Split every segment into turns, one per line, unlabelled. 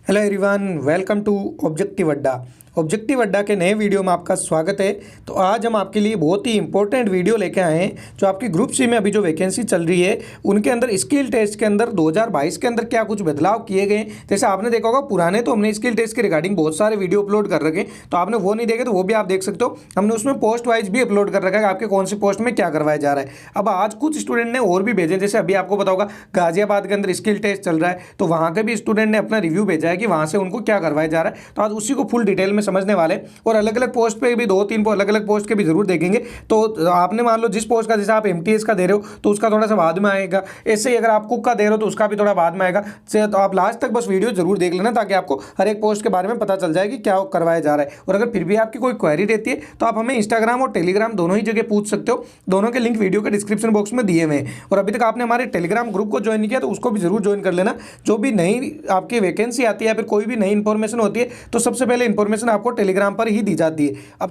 Hello everyone, welcome to objective Adda. Objective Adda के नए video में आपका स्वागत है। तो आज हम आपके लिए बहुत ही इंपॉर्टेंट वीडियो लेके आए हैं। जो आपकी ग्रुप सी में अभी जो वैकेंसी चल रही है उनके अंदर स्किल टेस्ट के अंदर 2022 के अंदर क्या कुछ बदलाव किए गए। जैसे आपने देखा होगा पुराने तो हमने स्किल टेस्ट के रिगार्डिंग बहुत सारे वीडियो अपलोड कर रखे, तो आपने वो नहीं देखे तो वो भी आप देख सकते हो। हमने उसमें पोस्ट वाइज भी अपलोड कर रखा है आपके कौन सी पोस्ट में क्या करवाया जा रहा है। अब आज कुछ स्टूडेंट ने और भी भेजे, जैसे अभी आपको पता होगा गाजियाबाद के अंदर स्किल टेस्ट चल रहा है, तो वहाँ के भी स्टूडेंट ने अपना रिव्यू भेजा है कि वहाँ से उनको क्या करवाया जा रहा है। तो आज उसी को फुल डिटेल में समझने वाले हैं और अलग अलग पोस्ट पे भी दो तीन अलग अलग पोस्ट के भी जरूर देखेंगे। तो आपने मान लो जिस पोस्ट का जैसे आप एमटीएस का दे रहे हो तो उसका थोड़ा सा बाद में आएगा, ऐसे ही अगर आप कुक का दे रहे हो तो उसका भी थोड़ा बाद में आएगा। तो आप लास्ट तक बस वीडियो जरूर देख लेना ताकि आपको हर एक पोस्ट के बारे में पता चल जाए कि क्या करवाया जा रहा है। और अगर फिर भी आपकी कोई क्वेरी रहती है तो आप हमें इंस्टाग्राम और टेलीग्राम दोनों ही जगह पूछ सकते हो। दोनों के लिंक वीडियो के डिस्क्रिप्शन बॉक्स में दिए हुए हैं। और अभी तक आपने हमारे टेलीग्राम ग्रुप को ज्वाइन किया तो उसको भी जरूर ज्वाइन कर लेना। जो भी नई आपकी वैकेंसी आती है या फिर कोई भी नई इंफॉर्मेशन होती है तो सबसे पहले इंफॉर्मेशन आपको टेलीग्राम पर ही दी जाती है।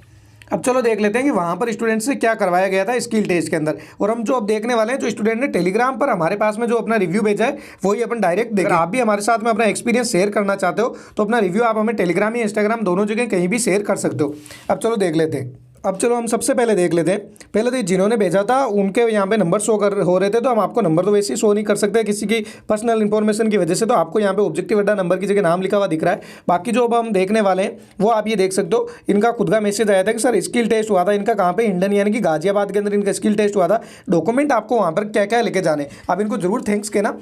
अब चलो देख लेते हैं कि वहाँ पर स्टूडेंट से क्या करवाया गया था स्किल टेस्ट के अंदर। और हम जो अब देखने वाले हैं, जो स्टूडेंट ने टेलीग्राम पर हमारे पास में जो अपना रिव्यू भेजा है वही अपन डायरेक्ट देखें। आप भी हमारे साथ में अपना एक्सपीरियंस शेयर करना चाहते हो तो अपना रिव्यू आप हमें टेलीग्राम या इंस्टाग्राम दोनों जगह कहीं भी शेयर कर सकते हो। अब चलो देख लेते हैं। अब चलो हम सबसे पहले देख लेते हैं। पहले तो जिन्होंने भेजा था उनके यहाँ पे नंबर शो हो रहे थे, तो हम आपको नंबर तो वैसे ही शो नहीं कर सकते किसी की पर्सनल इन्फॉर्मेशन की वजह से। तो आपको यहाँ पे ऑब्जेक्टिव अड्डा नंबर की जगह नाम लिखा हुआ दिख रहा है। बाकी जो अब हम देखने वाले हैं वो आप ये देख सकते हो। इनका खुद का मैसेज आया था कि सर स्किल टेस्ट हुआ था इनका कहाँ पे, हिंडन यानी कि गाजियाबाद के अंदर इनका स्किल टेस्ट हुआ था। डॉक्यूमेंट आपको वहाँ पर क्या क्या लेके जाने, आप इनको जरूर थैंक्स कहना।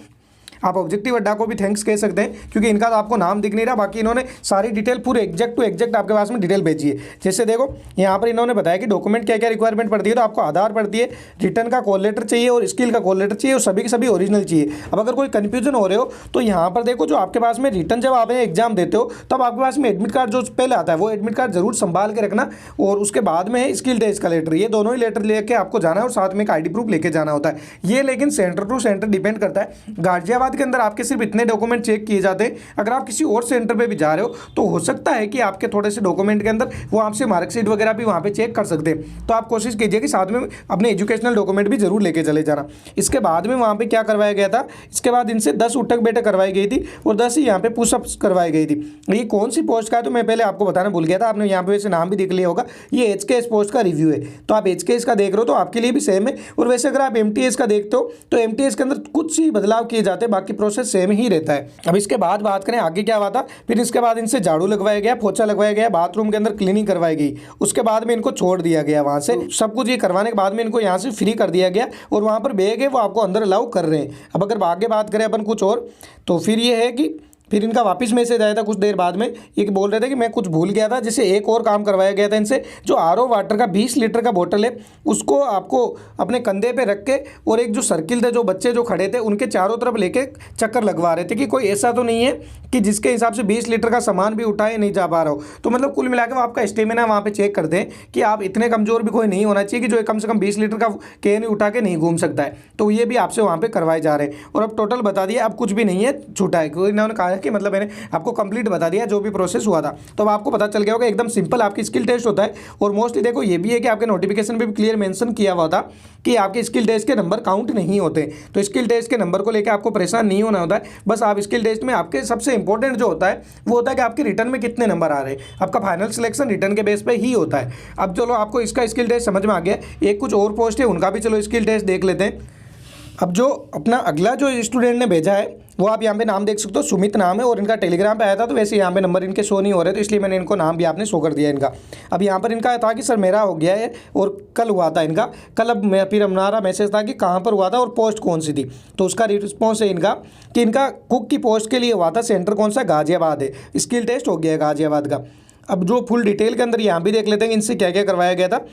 आप ऑब्जेक्टिव अड्डा को भी थैंक्स कह सकते हैं क्योंकि इनका तो आपको नाम दिख नहीं रहा, बाकी इन्होंने सारी डिटेल पूरे एग्जैक्ट टू एग्जैक्ट आपके पास में डिटेल भेजी है। जैसे देखो यहाँ पर इन्होंने बताया कि डॉक्यूमेंट क्या क्या रिक्वायरमेंट पड़ती है। तो आपको आधार पड़ती है, रिटर्न का कॉल लेटर चाहिए और स्किल का कॉल लेटर चाहिए और सभी के सभी ओरिजिनल चाहिए। अब अगर कोई कन्फ्यूजन हो रहे हो तो यहाँ पर देखो, जो आपके पास में रिटर्न जब आप एग्जाम देते हो तब आपके पास में एडमिट कार्ड जो पहले आता है वो एडमिट कार्ड जरूर संभाल के रखना। और उसके बाद में है स्किल टेस्ट का लेटर, ये दोनों ही लेटर लेके आपको जाना है और साथ में एक आईडी प्रूफ लेके जाना होता है। ये लेकिन सेंटर टू सेंटर डिपेंड करता है। गाजियाबाद के अंदर आपके सिर्फ इतने डॉक्यूमेंट चेक किए जाते हैं। अगर आप किसी और सेंटर पे भी जा रहे हो तो हो सकता है कि आपके थोड़े से डॉक्यूमेंट के अंदर वो आपसे मार्कशीट वगैरह भी वहाँ पे चेक कर सकते हैं। तो आप कोशिश कीजिए कि साथ में अपने एजुकेशनल डॉक्यूमेंट भी जरूर लेके चले जाना। इसके बाद में वहाँ पे क्या करवाया गया था, इसके बाद इनसे 10 उठक बैठक करवाई गई थी और 10 ही यहाँ पे पुशअप्स करवाई गई थी। ये कौन सी पोस्ट का है तो मैं पहले आपको बताना भूल गया था, आपने यहाँ पे वैसे नाम भी देख लिया होगा। ये एचकेएस पोस्ट का रिव्यू है। तो आप एचकेएस का देख रहे हो तो आपके लिए भी सेम है। और वैसे अगर आप एमटीएस का देखते हो तो एमटीएस के अंदर कुछ ही बदलाव किए जाते हैं, बाकी प्रोसेस सेम ही रहता है। अब इसके बाद बात करें आगे क्या हुआ था। फिर इसके बाद इनसे झाड़ू लगवाया गया, पोछा लगवाया गया, बाथरूम के अंदर क्लीनिंग करवाई गई। उसके बाद में इनको छोड़ दिया गया वहाँ से। सब कुछ ये करवाने के बाद में इनको यहाँ से फ्री कर दिया गया और वहाँ पर बैग है वो आपको अंदर अलाउ कर रहे हैं। अब अगर आगे बात करें अपन कुछ और, तो फिर ये है कि फिर इनका वापस मैसेज आया था कुछ देर बाद में, ये बोल रहे थे कि मैं कुछ भूल गया था। जैसे एक और काम करवाया गया था इनसे, जो आरओ वाटर का 20 लीटर का बोतल है उसको आपको अपने कंधे पे रख के और एक जो सर्किल थे, जो बच्चे जो खड़े थे उनके चारों तरफ लेके चक्कर लगवा रहे थे कि कोई ऐसा तो नहीं है कि जिसके हिसाब से 20 लीटर का सामान भी उठाए नहीं जा पा रहा हो। तो मतलब कुल मिलाकर वो आपका स्टेमिना वहाँ पर चेक करते हैं कि आप इतने कमज़ोर भी कोई नहीं होना चाहिए कि जो कम से कम 20 लीटर का कैन उठा के नहीं घूम सकता है। तो ये भी आपसे वहाँ पर करवाए जा रहे हैं। और अब टोटल बता दिया, अब कुछ भी नहीं है छूटा है। इन्होंने कहा है कि मतलब मैंने आपको कंप्लीट बता दिया जो भी प्रोसेस हुआ था। तो अब आपको पता चल गया होगा, एकदम सिंपल आपकी स्किल टेस्ट होता है। और मोस्टली देखो ये भी है कि आपके नोटिफिकेशन पे भी क्लियर मेंशन किया हुआ था कि आपके स्किल टेस्ट के नंबर काउंट नहीं होते। तो स्किल टेस्ट के नंबर को लेकर आपको परेशान नहीं होना होता है। बस आप स्किल टेस्ट में आपके सबसे इंपॉर्टेंट जो होता है वो होता है कि आपके रिटर्न में कितने नंबर आ रहे हैं। आपका फाइनल सिलेक्शन रिटर्न के बेस पे ही होता है। अब चलो आपको इसका स्किल टेस्ट समझ में आ गया। एक कुछ और पोस्ट है उनका भी चलो स्किल टेस्ट देख लेते हैं। अब जो अपना अगला जो स्टूडेंट ने भेजा है वो आप यहाँ पे नाम देख सकते हो, सुमित नाम है। और इनका टेलीग्राम पे आया था तो वैसे यहाँ पे नंबर इनके शो नहीं हो रहे, तो इसलिए मैंने इनको नाम भी आपने शो कर दिया इनका। अब यहाँ पर इनका था कि सर मेरा हो गया है और कल हुआ था इनका। कल अब फिर हमारा मैसेज था कि कहाँ पर हुआ था और पोस्ट कौन सी थी। तो उसका रिस्पॉन्स है इनका कि इनका कुक की पोस्ट के लिए हुआ था, सेंटर कौन सा, गाजियाबाद है। स्किल टेस्ट हो गया है गाजियाबाद का। अब जो फुल डिटेल के अंदर यहाँ भी देख लेते हैं इनसे क्या क्या करवाया गया था।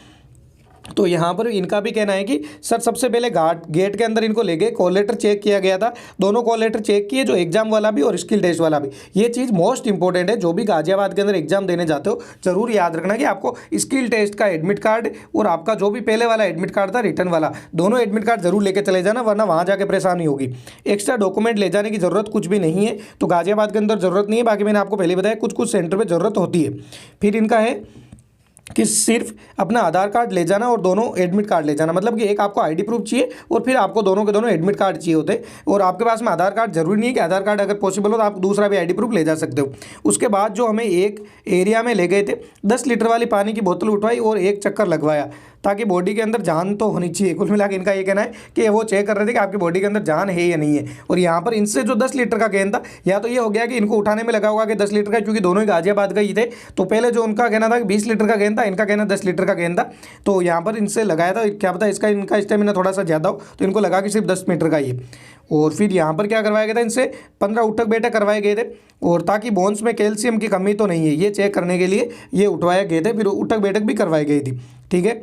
तो यहाँ पर इनका भी कहना है कि सर सबसे पहले गेट के अंदर इनको ले गए, कॉल लेटर चेक किया गया था। दोनों कॉल लेटर चेक किए, जो एग्जाम वाला भी और स्किल टेस्ट वाला भी। ये चीज़ मोस्ट इंपॉर्टेंट है। जो भी गाजियाबाद के अंदर एग्जाम देने जाते हो जरूर याद रखना कि आपको स्किल टेस्ट का एडमिट कार्ड और आपका जो भी पहले वाला एडमिट कार्ड था रिटर्न वाला, दोनों एडमिट कार्ड जरूर लेके चले जाना, वरना वहाँ जाके परेशानी होगी। एक्स्ट्रा डॉक्यूमेंट ले जाने की जरूरत कुछ भी नहीं है। तो गाजियाबाद के अंदर जरूरत नहीं है, बाकी मैंने आपको पहले बताया कुछ कुछ सेंटर पर जरूरत होती है। फिर इनका है कि सिर्फ अपना आधार कार्ड ले जाना और दोनों एडमिट कार्ड ले जाना, मतलब कि एक आपको आईडी प्रूफ चाहिए और फिर आपको दोनों के दोनों एडमिट कार्ड चाहिए होते। और आपके पास में आधार कार्ड जरूरी नहीं है कि आधार कार्ड अगर पॉसिबल हो तो आप दूसरा भी आईडी प्रूफ ले जा सकते हो। उसके बाद जो हमें एक एरिया में ले गए थे, 10 लीटर वाली पानी की बोतल उठवाई और एक चक्कर लगवाया ताकि बॉडी के अंदर जान तो होनी चाहिए। कुल मिला के इनका ये कहना है कि वो चेक कर रहे थे कि आपकी बॉडी के अंदर जान है या नहीं है। और यहाँ पर इनसे जो 10 लीटर का गेन था, या तो ये हो गया कि इनको उठाने में लगा होगा कि 10 लीटर का, क्योंकि दोनों ही गाजियाबाद गई थे। तो पहले जो उनका कहना था कि 20 लीटर का गेन था, इनका कहना 10 लीटर का गेन था। तो यहाँ पर इनसे लगाया था, क्या पता इसका इनका स्टेमिना थोड़ा सा ज़्यादा हो, तो इनको लगा कि सिर्फ 10 मीटर का ही। और फिर यहाँ पर क्या करवाया गया था, इनसे 15 उठक बैठक करवाए गए थे, और ताकि बोन्स में कैल्शियम की कमी तो नहीं है ये चेक करने के लिए ये उठवाए गए थे। फिर उठक बैठक भी करवाई गई थी, ठीक है।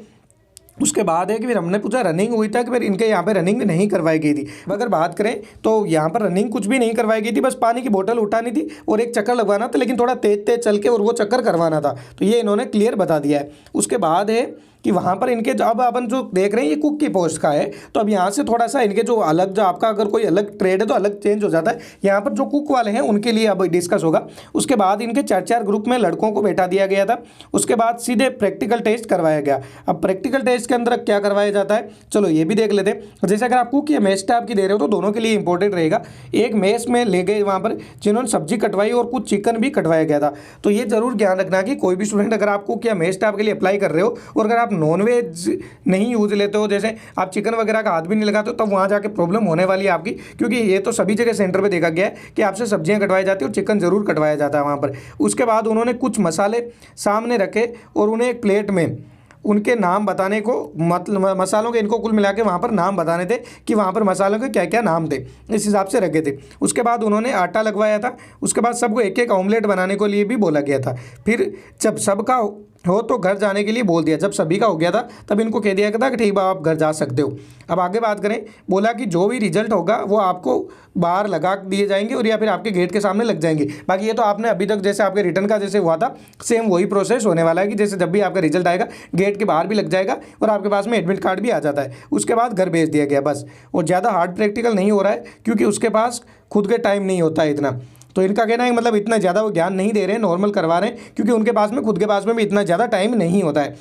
उसके बाद है कि फिर हमने पूछा रनिंग हुई था कि फिर इनके यहाँ पे रनिंग नहीं करवाई गई थी। अगर बात करें तो यहाँ पर रनिंग कुछ भी नहीं करवाई गई थी, बस पानी की बोतल उठानी थी और एक चक्कर लगवाना था, लेकिन थोड़ा तेज तेज चल के और वो चक्कर करवाना था। तो ये इन्होंने क्लियर बता दिया है। उसके बाद है कि वहाँ पर इनके अब अपन जो देख रहे हैं ये कुक की पोस्ट का है, तो अब यहाँ से थोड़ा सा इनके जो अलग, जो आपका अगर कोई अलग ट्रेड है तो अलग चेंज हो जाता है। यहाँ पर जो कुक वाले हैं उनके लिए अब डिस्कस होगा। उसके बाद इनके 4-4 ग्रुप में लड़कों को बैठा दिया गया था। उसके बाद सीधे प्रैक्टिकल टेस्ट करवाया गया। अब प्रैक्टिकल टेस्ट के अंदर क्या करवाया जाता है, चलो ये भी देख लेते हैं। जैसे अगर आप कुक या मेस टाइप की दे रहे हो तो दोनों के लिए इंपॉर्टेंट रहेगा। एक मेस में ले गए वहाँ पर जिन्होंने सब्जी कटवाई और कुछ चिकन भी कटवाया गया था। तो ये जरूर ध्यान रखना कि कोई भी स्टूडेंट अगर आप कुक या मेस टाइप के लिए अप्लाई कर रहे हो और अगर आप नॉनवेज नहीं यूज लेते हो, जैसे आप चिकन वगैरह का हाथ भी नहीं लगाते हो, तब वहाँ जाके प्रॉब्लम होने वाली है आपकी। क्योंकि ये तो सभी जगह सेंटर पे देखा गया है कि आपसे सब्जियां कटवाई जाती है और चिकन जरूर कटवाया जाता है वहाँ पर। उसके बाद उन्होंने कुछ मसाले सामने रखे और उन्हें एक प्लेट में उनके नाम बताने को, मतलब मसालों के इनको कुल मिला के वहाँ पर नाम बताने थे कि वहाँ पर मसालों के क्या क्या नाम थे, इस हिसाब से रखे थे। उसके बाद उन्होंने आटा लगवाया था। उसके बाद सबको एक एक ऑमलेट बनाने के लिए भी बोला गया था। फिर जब सबका हो तो घर जाने के लिए बोल दिया। जब सभी का हो गया था तब इनको कह दिया गया था कि ठीक है आप घर जा सकते हो। अब आगे बात करें, बोला कि जो भी रिजल्ट होगा वो आपको बाहर लगा दिए जाएंगे और या फिर आपके गेट के सामने लग जाएंगे। बाकी ये तो आपने अभी तक जैसे आपके रिटर्न का जैसे हुआ था सेम वही प्रोसेस होने वाला है कि जैसे जब भी आपका रिजल्ट आएगा गेट के बाहर भी लग जाएगा और आपके पास में एडमिट कार्ड भी आ जाता है। उसके बाद घर भेज दिया गया बस। और ज़्यादा हार्ड प्रैक्टिकल नहीं हो रहा है क्योंकि उसके पास खुद के टाइम नहीं होता है इतना। तो इनका कहना है मतलब इतना ज़्यादा वो ज्ञान नहीं दे रहे हैं, नॉर्मल करवा रहे हैं क्योंकि उनके पास में खुद के पास में भी इतना ज़्यादा टाइम नहीं होता है।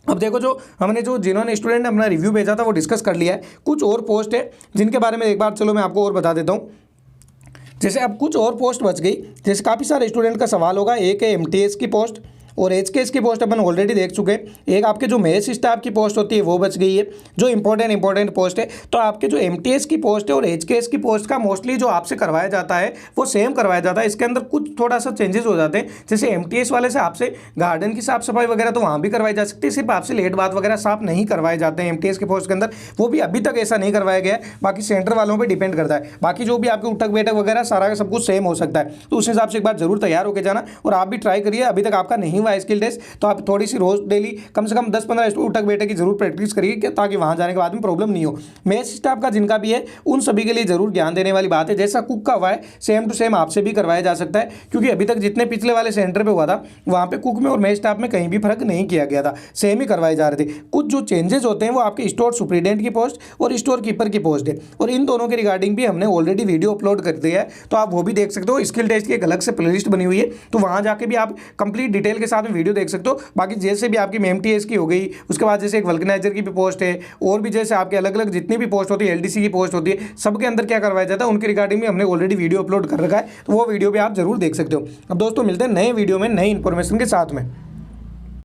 अब देखो जो हमने जो जिन्होंने स्टूडेंट ने अपना रिव्यू भेजा था वो डिस्कस कर लिया है। कुछ और पोस्ट है जिनके बारे में एक बार चलो मैं आपको और बता देता हूँ। जैसे अब कुछ और पोस्ट बच गई, जैसे काफ़ी सारे स्टूडेंट का सवाल होगा। एक है MTS की पोस्ट और HKS की पोस्ट अपन ऑलरेडी देख चुके हैं। एक आपके जो मेस स्टाफ की पोस्ट होती है वो बच गई है, जो इंपॉर्टेंट पोस्ट है। तो आपके जो MTS की पोस्ट है और HKS की पोस्ट का मोस्टली जो आपसे करवाया जाता है वो सेम करवाया जाता है। इसके अंदर कुछ थोड़ा सा चेंजेस हो जाते हैं। जैसे MTS वाले से आपसे गार्डन की साफ सफाई वगैरह तो वहाँ भी करवाई जा सकती है, सिर्फ आपसे लेट बात वगैरह साफ नहीं करवाए जाते हैं MTS के पोस्ट के अंदर। वो भी अभी तक ऐसा नहीं करवाया गया है, बाकी सेंटर वालों पर डिपेंड करता है। बाकी जो भी आपके उठक बैठक वगैरह सारा सब कुछ सेम हो सकता है। तो उस हिसाब से एक बार जरूर तैयार होकर जाना और आप भी ट्राई करिए। अभी तक आपका नहीं हुआ स्किल टेस्ट तो आप थोड़ी सी रोज डेली कम से कम 10-15 उठक बैठक की जरूर प्रैक्टिस करिए ताकि वहां जाने के बाद में प्रॉब्लम नहीं हो। मेस स्टाफ का जिनका भी है उन सभी के लिए जरूर ध्यान देने वाली बात है। जैसा कुक का हुआ है सेम टू सेम आपसे भी करवाया जा सकता है क्योंकि अभी तक जितने पिछले वाले सेंटर पे हुआ था वहां पे कुक में और मेस स्टाफ में कहीं भी फर्क नहीं किया गया था, सेम ही करवाए जा रहे थे। कुछ जो चेंजेस होते हैं वो आपके स्टोर सुपरिटेंडेंट की पोस्ट और स्टोर कीपर की पोस्ट है और इन दोनों के रिगार्डिंग भी हमने ऑलरेडी वीडियो अपलोड कर दिया है, तो आप वो भी देख सकते हो। स्किल टेस्ट की एक अलग से प्लेलिस्ट बनी हुई है, तो वहां जाके भी आप कंप्लीट डिटेल के साथ में वीडियो देख सकते हो। बाकी जैसे भी आपकी MTS की हो गई, उसके बाद जैसे एक वल्कनाइजर की भी पोस्ट है और भी जैसे आपके अलग अलग जितनी भी पोस्ट होती है, LDC की पोस्ट होती है, सबके अंदर क्या करवाया जाता है उनके रिगार्डिंग भी हमने ऑलरेडी वीडियो अपलोड कर रखा है, तो वो वीडियो भी आप जरूर देख सकते हो। अब दोस्तों मिलते हैं नए वीडियो में नई इन्फॉर्मेशन के साथ में।